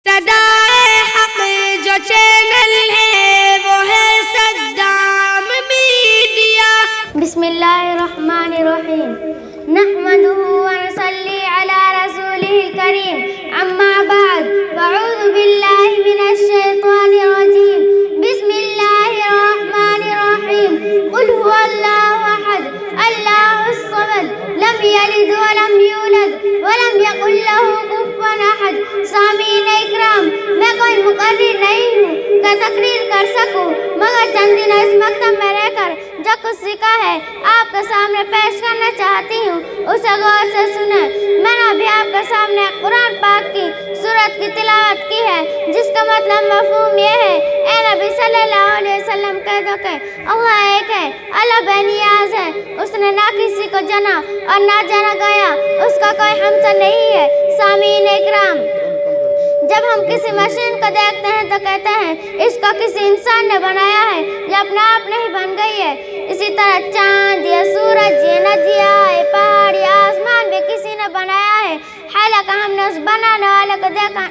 صدائے حق جو چینل ہے وہ ہے صدام میڈیا۔ بسم اللہ الرحمن الرحیم نحمده ونصلي على رسوله الكريم اما بعد فاعوذ باللہ من الشیطان الرجیم بسم اللہ الرحمن الرحیم قل هو اللہ احد اللہ الصمد لم یلد ولم یولد ولم یکن له کفوا احد۔ سامعین اکرام، میں کوئی مقرر نہیں ہوں کہ تقریر کر سکوں، مگر چند دن اس مکتب میں رہ کر جو کچھ سیکھا ہے آپ کے سامنے پیش کرنا چاہتی ہوں، اسے غور سے سنیں۔ میں نے ابھی آپ کے سامنے قرآن پاک کی سورت کی تلاوت کی ہے، جس کا مطلب مفہوم یہ ہے، اے نبی صلی اللہ علیہ وسلم کہہ دو کہ اللہ ایک ہے، اللہ بے نیاز ہے، اس نے نہ کسی کو جنا اور نہ جنا گیا، اس کا کوئی ہمسر نہیں ہے۔ سامعین اکرام، جب ہم کسی مشین کو دیکھتے ہیں تو کہتے ہیں اس کو کسی انسان نے بنایا ہے یا اپنے آپ نہیں بن گئی ہے۔ اسی طرح چاند یا سورج یا ندیاں یا پہاڑ یا آسمان بھی کسی نے بنایا ہے، حالانکہ ہم نے اس بنانے والے کو دیکھا،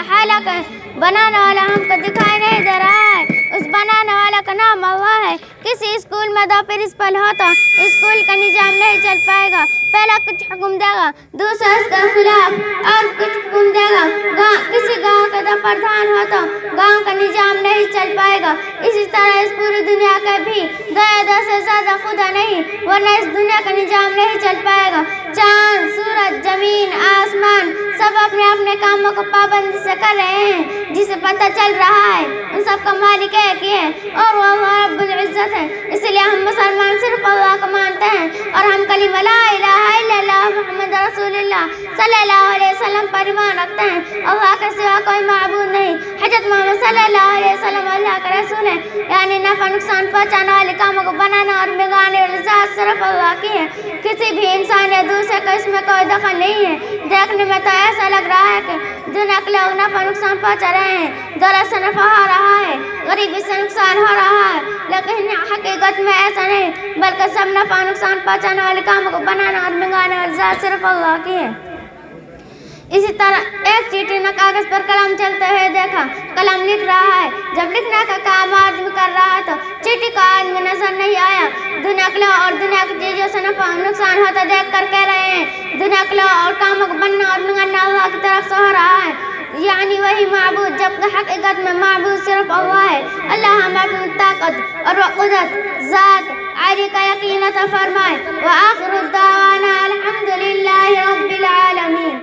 حالانکہ بنانے والا ہم کو دکھائی نہیں دے رہا ہے۔ اس بنانے والے کا نام اللہ ہے۔ کسی اسکول میں دو پرنسپل ہو تو اسکول کا نظام نہیں چل پائے گا، پہلا کچھ حکم دے گا، دوسرا اس کے خلاف اور کچھ حکم دے گا۔ کسی گاؤں کے دو پردھان ہو تو گاؤں کا نظام نہیں چل پائے گا۔ اسی طرح اس پوری دنیا کے بھی دو سے زیادہ خدا نہیں، ورنہ اس دنیا کا نظام نہیں چل پائے گا۔ چاند، سورج، زمین، آسمان سب اپنے اپنے کاموں کو پابندی سے کر رہے ہیں، جسے پتہ چل رہا ہے ان سب کا مالک ایک ہی ہے اور وہ اللہ رب العزت ہے۔ اس لیے ہم مسلمان صرف اللہ کو مانتے ہیں اور ہم کلمہ لا الہ الا اللہ محمد رسول اللہ صلی اللہ علیہ وسلم پر ایمان رکھتے ہیں۔ اللہ کے سوا کوئی معبود نہیں، حضرت محمد صلی اللہ علیہ وسلم اللہ کے رسول ہیں، یعنی نفع نقصان پہنچانے والے کاموں کو بنانا اور بگانے والی ذات صرف اللہ کی ہے۔ کسی بھی انسان یا دوسرے کا اس میں کوئی دخل نہیں ہے۔ دیکھنے میں تو ایسا لگ رہا ہے کہ دنیا کے لوگ نفع نقصان پہنچا رہے ہیں، دولت سے نفع ہو رہا ہے، غریبی سے نقصان ہو رہا ہے، لیکن حقیقت میں ایسا نہیں، بلکہ سب نفع نقصان پہنچانے والے کاموں کو بنانا اور بگانے والی ذات صرف اللہ کی ہے۔ اسی طرح ایک چیٹی نے کاغذ پر قلم چلتے ہوئے دیکھا، قلم لکھ رہا ہے، جب لکھنے کا کام آدمی کر رہا ہے تو چیٹی کا آدمی نظر نہیں آیا۔ دنیا کے لوگ اور دنیا کی چیزوں سے نفع نقصان ہوتا دیکھ کر کہہ رہے ہیں دنیا کے لوگ اور کاموں کو بننا اور بگانا اللہ کی طرف سے ہو رہا ہے، یعنی وہی معبود، جبکہ حقیقت میں معبود صرف اللہ ہے۔ اللہ ہمیں اپنی طاقت اور قدرت ذات عالی کا یقین عطا فرمائے۔ وآخر الدعوانا الحمدللہ رب العالمین۔